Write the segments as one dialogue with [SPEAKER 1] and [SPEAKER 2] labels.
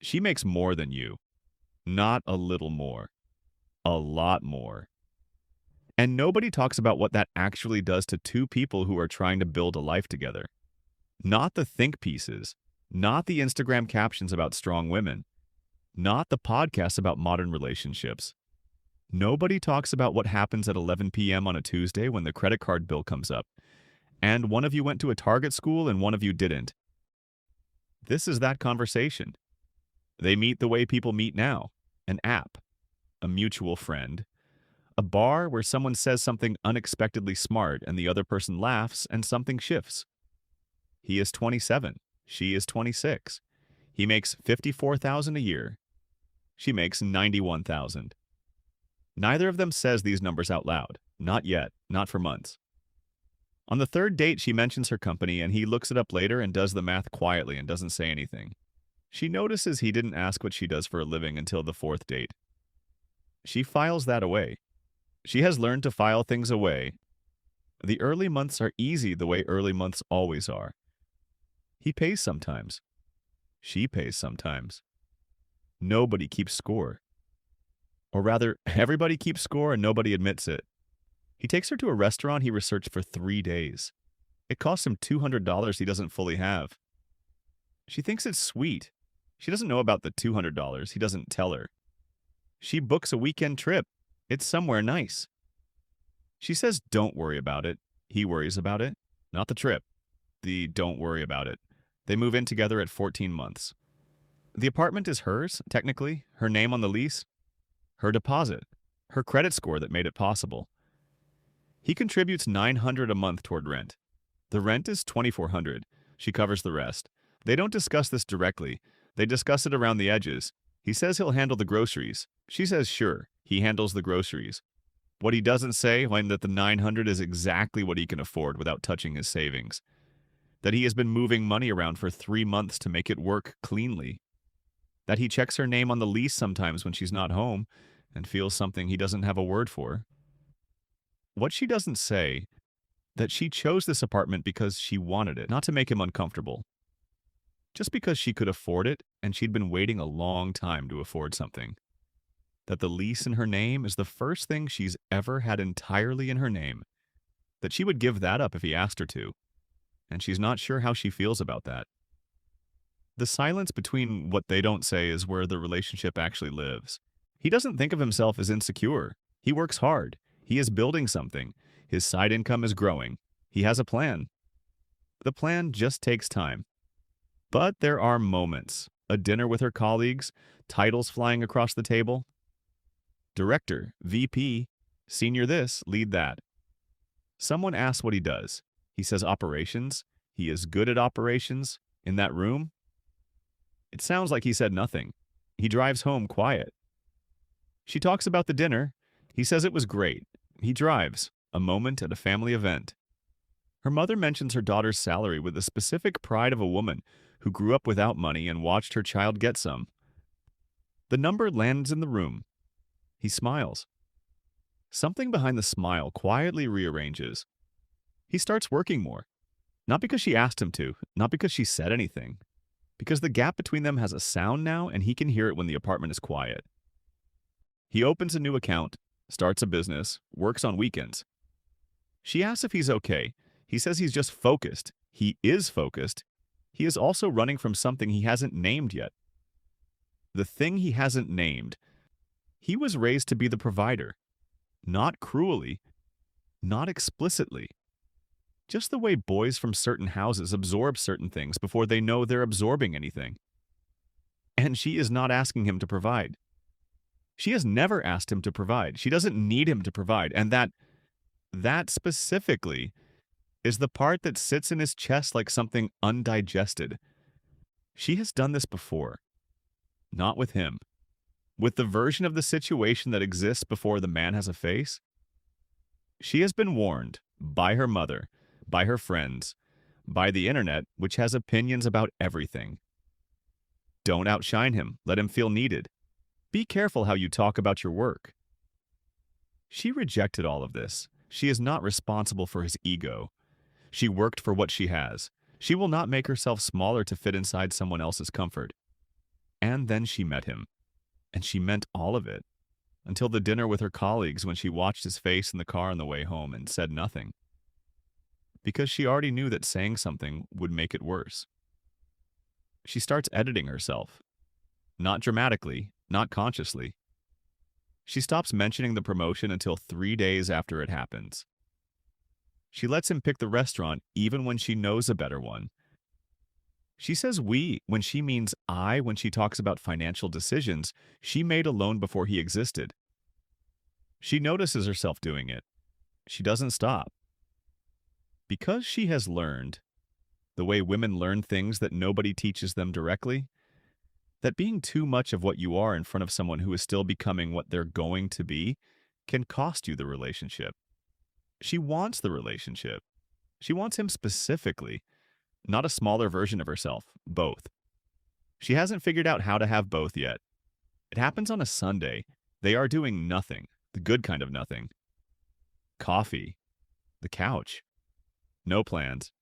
[SPEAKER 1] She makes more than you. Not a little more. A lot more. And nobody talks about what that actually does to two people who are trying to build a life together. Not the think pieces, not the Instagram captions about strong women, not the podcasts about modern relationships. Nobody talks about what happens at 11 p.m. on a Tuesday when the credit card bill comes up, and one of you went to a Target school and one of you didn't. This is that conversation. They meet the way people meet now: an app, a mutual friend, a bar where someone says something unexpectedly smart and the other person laughs and something shifts. He is 27. She is 26. He makes 54,000 a year. She makes 91,000. Neither of them says these numbers out loud. Not yet. Not for months. On the third date, she mentions her company and he looks it up later and does the math quietly and doesn't say anything. She notices he didn't ask what she does for a living until the fourth date. She files that away. She has learned to file things away. The early months are easy the way early months always are. He pays sometimes. She pays sometimes. Nobody keeps score. Or rather, everybody keeps score and nobody admits it. He takes her to a restaurant he researched for 3 days. It costs him $200 he doesn't fully have. She thinks it's sweet. She doesn't know about the $200. He doesn't tell her. She books a weekend trip. It's somewhere nice. She says don't worry about it. He worries about it. Not the trip. The don't worry about it. They move in together at 14 months. The apartment is hers, technically. Her name on the lease. Her deposit. Her credit score that made it possible. He contributes $900 a month toward rent. The rent is $2,400. She covers the rest. They don't discuss this directly. They discuss it around the edges. He says he'll handle the groceries. She says sure, he handles the groceries. What he doesn't say, when that the $900 is exactly what he can afford without touching his savings. That he has been moving money around for 3 months to make it work cleanly. That he checks her name on the lease sometimes when she's not home and feels something he doesn't have a word for. What she doesn't say, that she chose this apartment because she wanted it, not to make him uncomfortable. Just because she could afford it and she'd been waiting a long time to afford something. That the lease in her name is the first thing she's ever had entirely in her name. That she would give that up if he asked her to. And she's not sure how she feels about that. The silence between what they don't say is where the relationship actually lives. He doesn't think of himself as insecure. He works hard. He is building something. His side income is growing. He has a plan. The plan just takes time. But there are moments. A dinner with her colleagues, titles flying across the table. Director, VP, senior this, lead that. Someone asks what he does. He says operations. He is good at operations. In that room? It sounds like he said nothing. He drives home quiet. She talks about the dinner. He says it was great. He drives. A moment at a family event. Her mother mentions her daughter's salary with the specific pride of a woman who grew up without money and watched her child get some. The number lands in the room. He smiles. Something behind the smile quietly rearranges. He starts working more. Not because she asked him to, not because she said anything. Because the gap between them has a sound now and he can hear it when the apartment is quiet. He opens a new account, starts a business, works on weekends. She asks if he's okay. He says he's just focused. He is focused. He is also running from something he hasn't named yet. The thing he hasn't named. He was raised to be the provider. Not cruelly. Not explicitly. Just the way boys from certain houses absorb certain things before they know they're absorbing anything. And she is not asking him to provide. She has never asked him to provide. She doesn't need him to provide. And that specifically is the part that sits in his chest like something undigested. She has done this before. Not with him. With the version of the situation that exists before the man has a face. She has been warned by her mother, by her friends, by the internet, which has opinions about everything. Don't outshine him. Let him feel needed. Be careful how you talk about your work. She rejected all of this. She is not responsible for his ego. She worked for what she has. She will not make herself smaller to fit inside someone else's comfort. And then she met him, and she meant all of it, until the dinner with her colleagues when she watched his face in the car on the way home and said nothing, because she already knew that saying something would make it worse. She starts editing herself, not dramatically, not consciously. She stops mentioning the promotion until 3 days after it happens. She lets him pick the restaurant even when she knows a better one. She says we when she means I when she talks about financial decisions she made alone before he existed. She notices herself doing it. She doesn't stop. Because she has learned, the way women learn things that nobody teaches them directly, that being too much of what you are in front of someone who is still becoming what they're going to be can cost you the relationship. She wants the relationship. She wants him specifically, not a smaller version of herself, both. She hasn't figured out how to have both yet. It happens on a Sunday. They are doing nothing, the good kind of nothing. Coffee, the couch, no plans.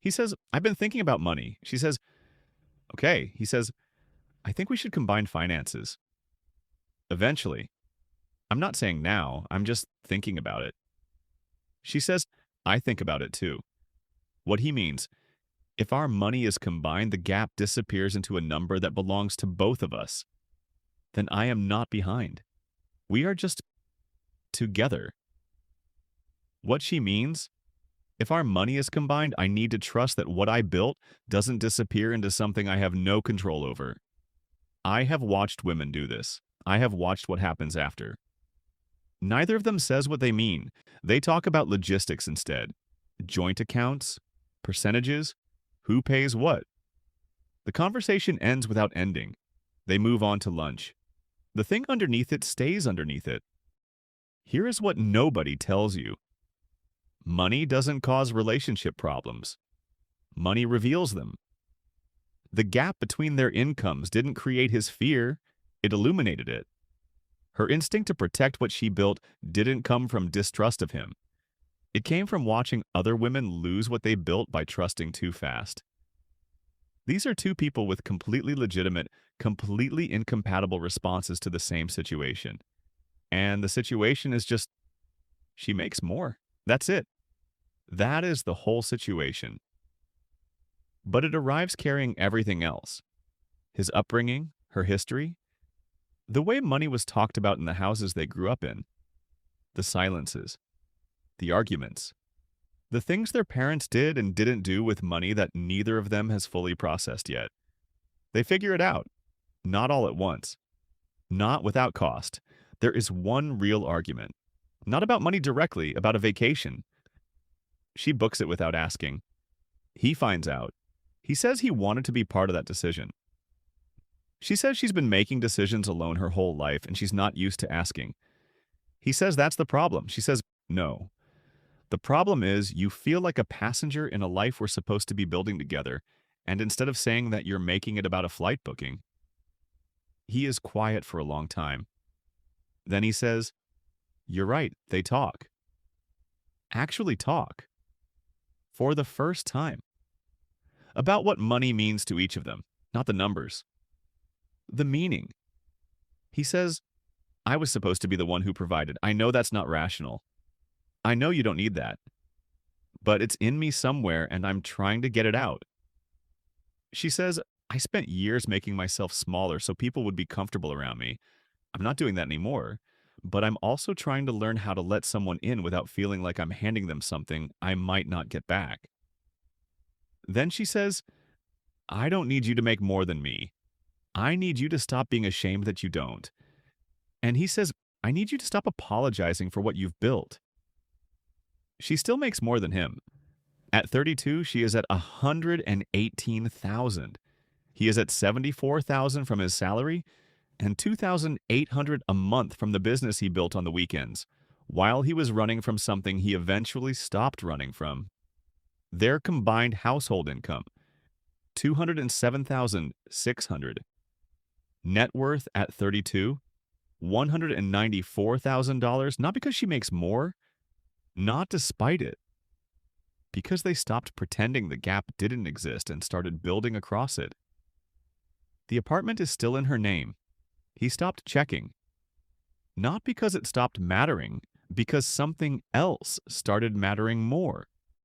[SPEAKER 1] He says, I've been thinking about money. She says, okay. He says, I think we should combine finances. Eventually. I'm not saying now, I'm just thinking about it. She says, I think about it too. What he means, if our money is combined, the gap disappears into a number that belongs to both of us. Then I am not behind. We are just together. What she means, if our money is combined, I need to trust that what I built doesn't disappear into something I have no control over. I have watched women do this. I have watched what happens after. Neither of them says what they mean. They talk about logistics instead. Joint accounts, percentages, who pays what. The conversation ends without ending. They move on to lunch. The thing underneath it stays underneath it. Here is what nobody tells you. Money doesn't cause relationship problems. Money reveals them. The gap between their incomes didn't create his fear, it illuminated it. Her instinct to protect what she built didn't come from distrust of him. It came from watching other women lose what they built by trusting too fast. These are two people with completely legitimate, completely incompatible responses to the same situation. And the situation is just, she makes more. That's it. That is the whole situation. But it arrives carrying everything else. His upbringing, her history, the way money was talked about in the houses they grew up in, the silences, the arguments, the things their parents did and didn't do with money that neither of them has fully processed yet. They figure it out, not all at once, not without cost. There is one real argument, not about money directly, about a vacation. She books it without asking. He finds out. He says he wanted to be part of that decision. She says she's been making decisions alone her whole life and she's not used to asking. He says that's the problem. She says, no. The problem is you feel like a passenger in a life we're supposed to be building together, and instead of saying that you're making it about a flight booking. He is quiet for a long time. Then he says, you're right, they talk. Actually talk. For the first time. About what money means to each of them, not the numbers. The meaning. He says, I was supposed to be the one who provided. I know that's not rational. I know you don't need that. But it's in me somewhere and I'm trying to get it out. She says, I spent years making myself smaller so people would be comfortable around me. I'm not doing that anymore. But I'm also trying to learn how to let someone in without feeling like I'm handing them something I might not get back. Then she says, I don't need you to make more than me. I need you to stop being ashamed that you don't. And he says, I need you to stop apologizing for what you've built. She still makes more than him. At 32, she is at $118,000. He is at $74,000 from his salary and $2,800 a month from the business he built on the weekends, while he was running from something he eventually stopped running from. Their combined household income, $207,600. Net worth at 32, $194,000, not because she makes more, not despite it, because they stopped pretending the gap didn't exist and started building across it. The apartment is still in her name. He stopped checking. Not because it stopped mattering, because something else started mattering more.